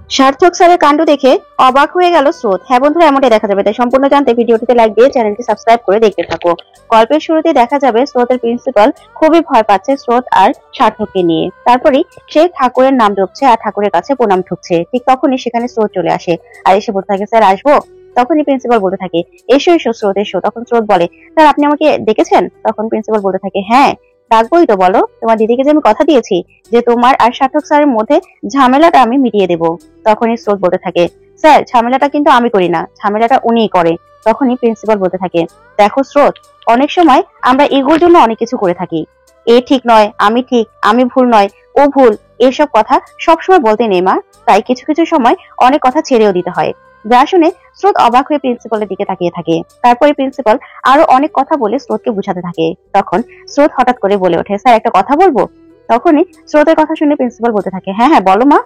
সার্থক স্যারের কাণ্ড দেখে অবাক হয়ে গেল স্রোত। হ্যাঁ বন্ধুরা, এমনটাই দেখা যাবে, তাই সম্পূর্ণ জানতে ভিডিওটিতে লাইক দিয়ে চ্যানেলটি সাবস্ক্রাইব করে দেখতে থাকো। গল্পের শুরুতে দেখা যাবে স্রোতের প্রিন্সিপাল খুবই ভয় পাচ্ছে স্রোত আর সার্থককে নিয়ে। তারপরেই সে ঠাকুরের নাম জপছে আর ঠাকুরের কাছে প্রণাম ঠুকছে। ঠিক তখনই সেখানে স্রোত চলে আসে আর এসে বলতে থাকে, স্যার আসবো? তখনই প্রিন্সিপাল বলতে থাকে, এসো এসো স্রোত এসো। তখন স্রোত বলে, স্যার আপনি আমাকে ডেকেছেন? তখন প্রিন্সিপাল বলতে থাকে, হ্যাঁ ডাকবোই তো, বলো। তোমার দিদিকে যে আমি কথা দিয়েছি যে তোমার আর সার্থক স্যারের মধ্যে ঝামেলাটা আমি মিটিয়ে দেবো। তখনই স্রোত বলতে থাকে, স্যার ঝামেলাটা কিন্তু আমি করি না, ঝামেলাটা উনিই করে। তখনই প্রিন্সিপাল বলতে থাকে, দেখো স্রোত, অনেক সময় আমরা এগুলোর জন্য অনেক কিছু করে থাকি। এ ঠিক নয়, আমি ঠিক, আমি ভুল নয়, ও ভুল, এসব কথা সবসময় বলতে নেই মা। তাই কিছু কিছু সময় অনেক কথা ছেড়েও দিতে হয়। যা শুনে স্রোত অবাক হয়ে প্রিন্সিপালের দিকে তাকিয়ে থাকে। তারপরে প্রিন্সিপাল আরো অনেক কথা বলে স্রোতকে বুঝাতে থাকে। তখন স্রোত হঠাৎ করে বলে ওঠে, স্যার একটা কথা বলবো? তখনই স্রোতের কথা শুনে প্রিন্সিপাল বলতে থাকে, হ্যাঁ হ্যাঁ বলো মা।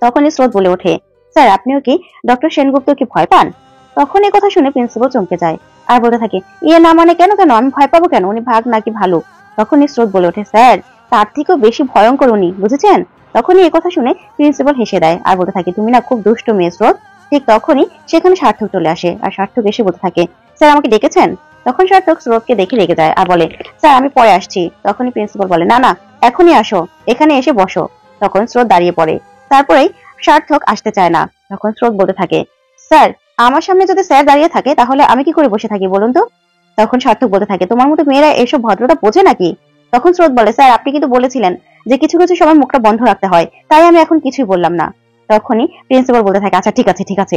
তখনই স্রোত বলে ওঠে, স্যার আপনিও কি ডক্টর সেনগুপ্তকে ভয় পান? তখন এই কথা শুনে প্রিন্সিপাল চমকে যায় আর বলতে থাকে, ইয়ে না মানে কেন কেন, আমি ভয় পাবো কেন? উনি ভাগ নাকি ভালো? তখনই স্রোত বলে ওঠে, স্যার তার থেকেও বেশি ভয়ঙ্কর উনি, বুঝেছেন? তখনই এই কথা শুনে প্রিন্সিপাল হেসে দেয় আর বলতে থাকে, তুমি না খুব দুষ্ট মেয়ে স্রোত। ঠিক তখনই সেখানে সার্থক চলে আসে আর সার্থক এসে বলতে থাকে, স্যার আমাকে ডেকেছেন? তখন সার্থক স্রোতকে দেখে রেগে যায় আর বলে, স্যার আমি পরে আসছি। তখনই প্রিন্সিপাল বলে, না না এখনই আসো, এখানে এসে বসো। তখন স্রোত দাঁড়িয়ে পড়ে। তারপরেই সার্থক আসতে চায় না। তখন স্রোত বলতে থাকে, স্যার আমার সামনে যদি স্যার দাঁড়িয়ে থাকে তাহলে আমি কি করে বসে থাকি বলুন তো? তখন সার্থক বলতে থাকে, তোমার মতো মেয়েরা এসব ভদ্রতা বোঝে নাকি? তখন স্রোত বলে, স্যার আপনি কিন্তু বলেছিলেন যে কিছু কিছু সময় মুখটা বন্ধ রাখতে হয়, তাই আমি এখন কিছুই বললাম না। তখনই প্রিন্সিপাল বলতে থাকে, আচ্ছা ঠিক আছে ঠিক আছে,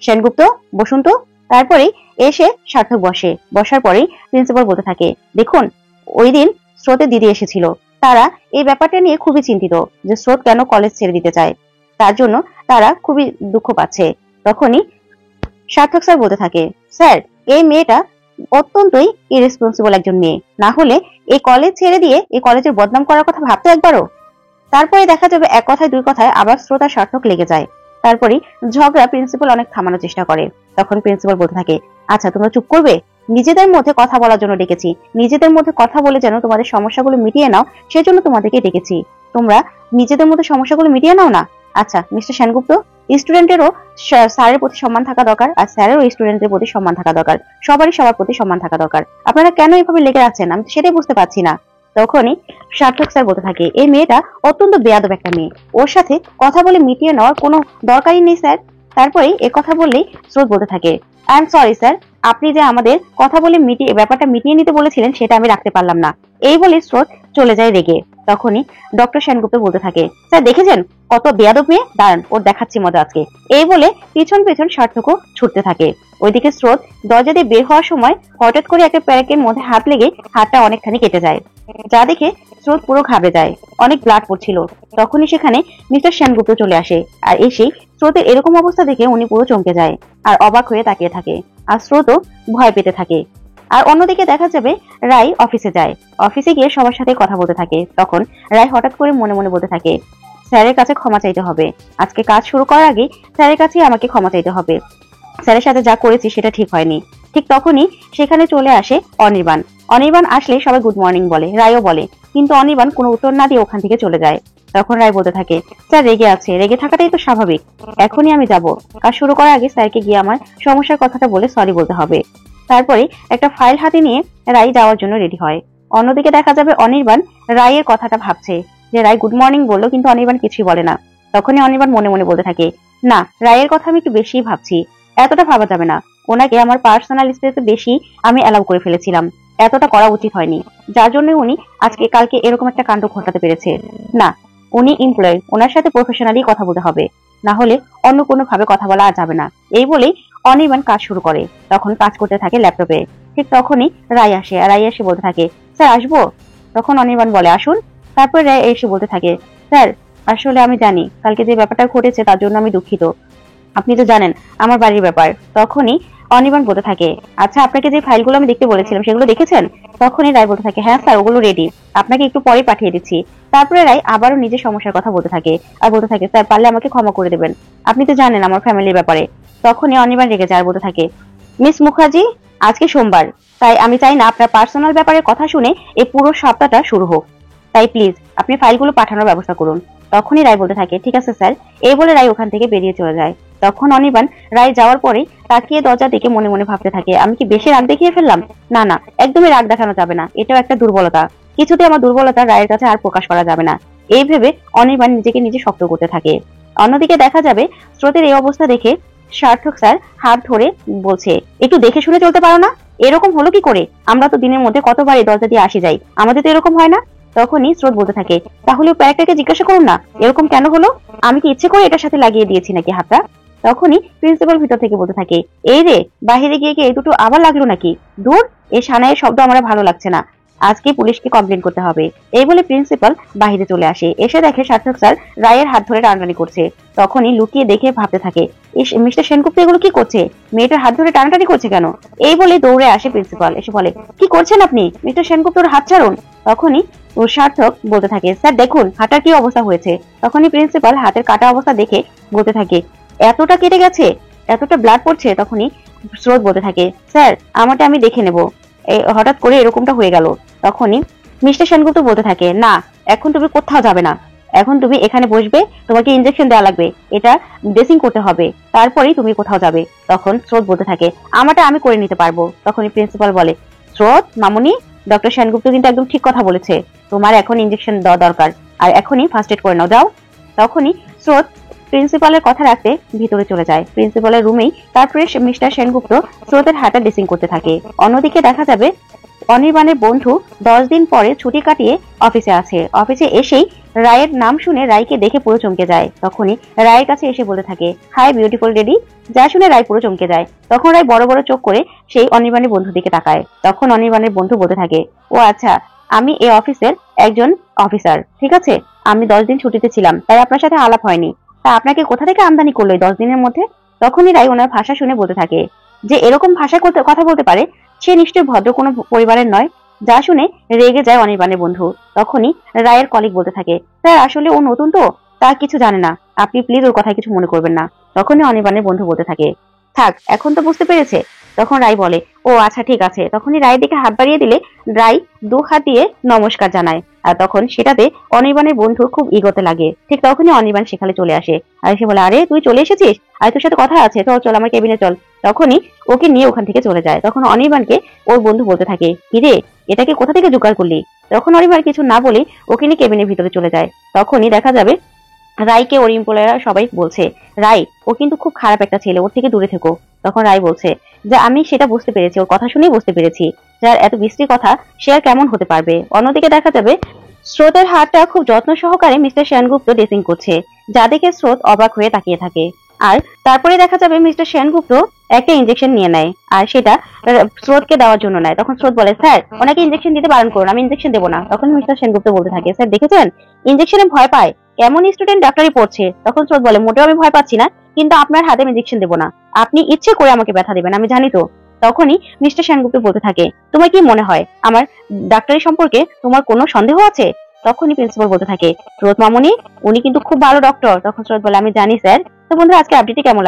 সেনগুপ্ত বসুন তো। তারপরেই এসে সার্থক বসে। বসার পরেই প্রিন্সিপাল বলতে থাকে, দেখুন ওই দিন স্রোতের দিদি এসেছিল, তারা এই ব্যাপারটা নিয়ে খুবই চিন্তিত যে স্রোত কেন কলেজ ছেড়ে দিতে চায়, তার জন্য তারা খুবই দুঃখ পাচ্ছে। তখনই সার্থক স্যার বলতে থাকে, স্যার এই মেয়েটা অত্যন্তই ইরেসপন্সিবল একজন মেয়ে, না হলে এই কলেজ ছেড়ে দিয়ে এই কলেজের বদনাম করার কথা ভাবতে একবারও। তারপরে দেখা যাবে এক কথায় দুই কথায় আবার শ্রোতা সার্থক লেগে যায়। তারপরে ঝগড়া প্রিন্সিপাল অনেক থামানোর চেষ্টা করে। তখন প্রিন্সিপাল বলতে থাকে, আচ্ছা তোমরা চুপ করবে, নিজেদের মধ্যে কথা বলার জন্য ডেকেছি, নিজেদের মধ্যে কথা বলে যেন তোমাদের সমস্যাগুলো মিটিয়ে নাও, সেজন্য তোমাদেরকে ডেকেছি। তোমরা নিজেদের মধ্যে সমস্যাগুলো মিটিয়ে নাও না। আচ্ছা মিস্টার সেনগুপ্ত, স্টুডেন্টেরও স্যারের প্রতি সম্মান থাকা দরকার, আর স্যারেরও স্টুডেন্টের প্রতি সম্মান থাকা দরকার, সবারই সবার প্রতি সম্মান থাকা দরকার। আপনারা কেন এভাবে লেগে আছেন আমি সেটাই বুঝতে পারছি না। তখনই সার্থক স্যার বলতে থাকে, এই মেয়েটা অত্যন্ত বেয়াদব একটা মেয়ে, ওর সাথে কথা বলে মিটিয়ে নেওয়ার কোনো দরকারই নেই স্যার। তারপরে এ কথা বললেই স্রোত বলতে থাকে, আই এম সরি স্যার, আপনি যে আমাদের কথা বলে ব্যাপারটা মিটিয়ে নিতে বলেছিলেন সেটা আমি রাখতে পারলাম না। এই বলে স্রোত চলে যায় রেগে। তখনই ডক্টর সেনগুপ্ত বলতে থাকে, স্যার দেখেছেন কত বেয়াদব মেয়ে, দাঁড়ান ওর দেখাচ্ছি মজা আজকে। এই বলে পিছন পিছন সার্থকও ছুটতে থাকে। ওইদিকে স্রোত দরজা দিয়ে বের হওয়ার সময় হঠাৎ করে একটা প্যারেকের মধ্যে হাত লেগে হাতটা অনেকখানি কেটে যায়, যা দেখে স্রোত পুরো ঘাবড়ে যায়, অনেক ব্লাড পড়ছিল। তখনই সেখানে মিস্টার সেনগুপ্ত চলে আসে আর এসেই স্রোতের এরকম অবস্থা দেখে উনি পুরো চমকে যায় আর অবাক হয়ে তাকিয়ে থাকে, আর স্রোতও ভয় পেতে থাকে। আর অন্যদিকে দেখা যাবে রাই অফিসে যায়। অফিসে গিয়ে সবার সাথে কথা বলতে থাকে। তখন রাই হঠাৎ করে মনে মনে বলতে থাকে, স্যারের কাছে ক্ষমা চাইতে হবে, আজকে কাজ শুরু করার আগে স্যারের কাছেই আমাকে ক্ষমা চাইতে হবে, স্যারের সাথে যা করেছি সেটা ঠিক হয়নি। ঠিক তখনই সেখানে চলে আসে অনির্বাণ। অনির্বাণ আসলে সবাই গুড মর্নিং বলে, রায়ও বলে, কিন্তু অনির্বাণ কোনো উত্তর না দিয়ে ওখান থেকে চলে যায়। তখন রায় বলতে থাকে, স্যার রেগে আছে, রেগে থাকাটাই তো স্বাভাবিক, এখনই আমি যাব, কাজ শুরু করার আগে স্যারকে গিয়ে আমার সমস্যার কথাটা বলে সরি বলতে হবে। তারপরে একটা ফাইল হাতে নিয়ে রায় যাওয়ার জন্য রেডি হয়। অন্যদিকে দেখা যাবে অনির্বাণ রায়ের কথাটা ভাবছে, যে রায় গুড মর্নিং বললো কিন্তু অনির্বাণ কিছুই বলে না। তখনই অনির্বাণ মনে মনে বলতে থাকে, না রায়ের কথা আমি একটু বেশিই ভাবছি, এতটা ভাবা যাবে না, ওনাকে আমার পার্সোনাল স্পেসে বেশি আমি অ্যালাউ করে ফেলেছিলাম, এতটা করা উচিত হয়নি, যার জন্য উনি আজকে কালকে এরকম একটা কাণ্ড ঘটাতে পেরেছে। না, উনি এমপ্লয়ি, ওনার সাথে প্রফেশনালি কথা বলতে হবে, না হলে অন্য কোনো ভাবে কথা বলা যাবে না। এই বলেই অনির্বাণ কাজ শুরু করে। তখন কাজ করতে থাকে ল্যাপটপে। ঠিক তখনই রায় আসে আর রায় এসে বলতে থাকে, স্যার আসবো? তখন অনির্বাণ বলে, আসুন। তারপরে রায় এসে বলতে থাকে, স্যার আসলে আমি জানি কালকে যে ব্যাপারটা ঘটেছে তার জন্য আমি দুঃখিত, আপনি তো জানেন আমার বাড়ির ব্যাপার। তখনই অনির্বাণ বলতে থাকে, আচ্ছা আপনাকে যে ফাইলগুলো আমি দেখতে বলেছিলাম সেগুলো দেখেছেন? তখনই রায় বলতে থাকে, হ্যাঁ স্যার ওগুলো রেডি, আপনাকে একটু পরে পাঠিয়ে দিচ্ছি। তারপরে রায় আবারও নিজের সমস্যার কথা বলতে থাকে আর বলতে থাকে, স্যার পারলে আমাকে ক্ষমা করে দেবেন, আপনি তো জানেন আমার ফ্যামিলির ব্যাপারে। তখনই অনির্বাণ রেগে যায় আর বলতে থাকে, মিস মুখার্জি আজকে সোমবার, তাই আমি চাই না আপনার পার্সোনাল ব্যাপারের কথা শুনে এই পুরো সপ্তাহটা শুরু হোক, তাই প্লিজ আপনি ফাইলগুলো পাঠানোর ব্যবস্থা করুন। তখনই রায় বলতে থাকে, ঠিক আছে স্যার। এই বলে রায় ওখান থেকে বেরিয়ে চলে যায়। তখন অনির্বাণ রায় যাওয়ার পরে তাকিয়ে দরজা দিকে মনে মনে ভাবতে থাকে, আমি কি বেশি রাগ দেখিয়ে ফেললাম? না না, একদমই রাগ দেখানো যাবে না, এটাও একটা দুর্বলতা। কিছুতে আমার দুর্বলতা রায়ের কাছে আর প্রকাশ করা যাবে না। এই ভেবে অনির্বাণ নিজেকে নিজে শক্ত করতে থাকে। অন্যদিকে দেখা যাবে স্রোতের এই অবস্থা দেখে সার্থক স্যার হাত ধরে বলছে, একটু দেখে শুনে চলতে পারো না? এরকম হলো কি করে? আমরা তো দিনের মধ্যে কতবার এই দরজা দিয়ে আসি যাই, আমাদের তো এরকম হয় না। তখনই স্রোত বলতে থাকে, তাহলে প্যারাকটাকে জিজ্ঞাসা করুন না এরকম কেন হলো, আমি কি ইচ্ছে করে এটার সাথে লাগিয়ে দিয়েছি নাকি হাতটা? তখনই প্রিন্সিপাল ভিতর থেকে বলতে থাকে, এই রে, বাহিরে গিয়ে কি এই দুটো আবার লাগলো নাকি? দূর, এই সানাইয়ের শব্দ আমার ভালো লাগছে না, আজকে পুলিশকে কমপ্লেন করতে হবে। এই বলে প্রিন্সিপাল বাহিরে চলে আসে। এসে দেখে সার্থক স্যার রায়ের হাত ধরে টানাটানি করছে। তখনই লুকিয়ে দেখে ভাবতে থাকে, মিস্টার সেনগুপ্ত এগুলো কি করছে? মেয়েটার হাত ধরে টানাটানি করছে কেন? এই বলে দৌড়ে আসে প্রিন্সিপাল, এসে বলে, কি করছেন আপনি? মিস্টার সেনগুপ্তর হাত ছাড়ুন। তখনই সার্থক বলতে থাকে, স্যার দেখুন হাঁটার কি অবস্থা হয়েছে। তখনই প্রিন্সিপাল হাতের কাটা অবস্থা দেখে বলতে থাকে, এতটা কেটে গেছে, এতটা ব্লাড পড়ছে। তখনই স্রোত বলতে থাকে, স্যার আমারটা আমি দেখে নেব, হঠাৎ করে এরকমটা হয়ে গেল। তখনই মিস্টার সেনগুপ্ত বলতে থাকে, না এখন তুমি কোথাও যাবে না, এখন তুমি এখানে বসবে, তোমাকে ইনজেকশন দেওয়া লাগবে, এটা ড্রেসিং করতে হবে, তারপরেই তুমি কোথাও যাবে। তখন স্রোত বলতে থাকে, আমারটা আমি করে নিতে পারবো। তখনই প্রিন্সিপাল বলে, স্রোত মামুনি, ডক্টর সেনগুপ্ত কিন্তু একদম ঠিক কথা বলেছে, তোমার এখন ইনজেকশন দেওয়া দরকার, আর এখনই ফার্স্ট এড করে নাও, যাও। তখনই স্রোত প্রিন্সিপালের কথা রাখতে ভিতরে চলে যায়। প্রিন্সিপালের রুমেই তারপরে মিস্টার সেনগুপ্ত স্রোতের হাতটা ড্রেসিং করতে থাকে। অন্যদিকে দেখা যাবে অনির্বাণের বন্ধু 10 দিন পরে ছুটি কাটিয়ে অফিসে আছে। অফিসে এসেই রায়ের নাম শুনে রায়কে দেখে পুরো চমকে যায়। তখনই রায়ের কাছে এসে বলতে থাকে, হাই বিউটিফুল লেডি। যা শুনে রায় পুরো চমকে যায়। তখন রায় বড় বড় চোখ করে সেই অনির্বাণের বন্ধুর দিকে তাকায়। তখন অনির্বাণের বন্ধু বলতে থাকে, ও আচ্ছা, আমি এই অফিসের একজন অফিসার, ঠিক আছে, আমি 10 দিন ছুটিতে ছিলাম, তাই আপনার সাথে আলাপ হয়নি। তা আপনাকে কোথা থেকে আমদানি করলো 10 দিনের মধ্যে? তখনই রায় ওনার ভাষা শুনে বলতে থাকে, যে এরকম ভাষা কথা বলতে পারে সে নিশ্চয়ই ভদ্র কোনো পরিবারের নয়। যা শুনে রেগে যায় অনির্বাণের বন্ধু। তখনই রায়ের কলিগ বলতে থাকে, স্যার আসলে ও নতুন তো, তা কিছু জানে না, আপনি প্লিজ ওর কথা কিছু মনে করবেন না। তখনই অনির্বাণের বন্ধু বলতে থাকে, থাক এখন তো বুঝতে পেরেছে। তখন রায় বলে, ও আচ্ছা ঠিক আছে। তখনই রায়ের দিকে হাত বাড়িয়ে দিলে রায় 2 হাত দিয়ে নমস্কার জানায়। আর তখন সেটাতে অনির্বাণের বন্ধুর খুব ইগোতে লাগে। ঠিক তখনই অনির্বাণ সেখানে চলে আসে। আর এসে বলে, আরে তুই চলে এসেছিস, আর তোর সাথে কথা আছে, চল চল আমার কেবিনে চল। তখনই ওকে নিয়ে ওখান থেকে চলে যায়। তখন অনির্বাণকে ওর বন্ধু বলতে থাকে, কিরে এটাকে কোথা থেকে জোগাড় করলি? তখন অনির্বাণ কিছু না বলে ওকে নিয়ে কেবিনের ভিতরে চলে যায়। তখনই দেখা যাবে রায়কে ওর এমপ্লয়াররা সবাই বলছে, রায় ও কিন্তু খুব খারাপ একটা ছেলে, ওর থেকে দূরে থেকো। তখন রায় বলছে, যে আমি সেটা বুঝতে পেরেছি, ওর কথা শুনেই বুঝতে পেরেছি, যার এত বিশ্রী কথা সে আর কেমন হতে পারবে। অন্যদিকে দেখা যাবে স্রোতের হাতটা খুব যত্ন সহকারে মিস্টার সেনগুপ্ত ড্রেসিং করছে, যা দেখে স্রোত অবাক হয়ে তাকিয়ে থাকে। আর তারপরে দেখা যাবে মিস্টার সেনগুপ্ত একটা ইনজেকশন নিয়ে নেয়, আর সেটা স্রোতকে দেওয়ার জন্য নেয়। তখন স্রোত বলে, স্যার ওনাকে ইনজেকশন দিতে বারণ করুন, আমি ইনজেকশন দেবো না। তখন মিস্টার সেনগুপ্ত বলতে থাকে, স্যার দেখেছেন ইনজেকশনে ভয় পায়, কেমন স্টুডেন্ট ডাক্তারি পড়ছে। তখন স্রোত বলে, মোটেও আমি ভয় পাচ্ছি না, কিন্তু আপনার হাতে ইনজেকশন দেবো না, আপনি ইচ্ছে করে আমাকে ব্যথা দেবেন, আমি জানি তো। তখনই মিস্টার সেনগুপ্ত বলতে থাকে, তোমার কি মনে হয় আমার ডাক্তারি সম্পর্কে তোমার কোনো সন্দেহ আছে? তখনই প্রিন্সিপাল বলতে থাকে, স্রোত মামুনি উনি কিন্তু খুব ভালো ডক্টর। তখন স্রোত বলে, আমি জানি স্যার। তো বন্ধুরা আজকে আপডেটটি কেমন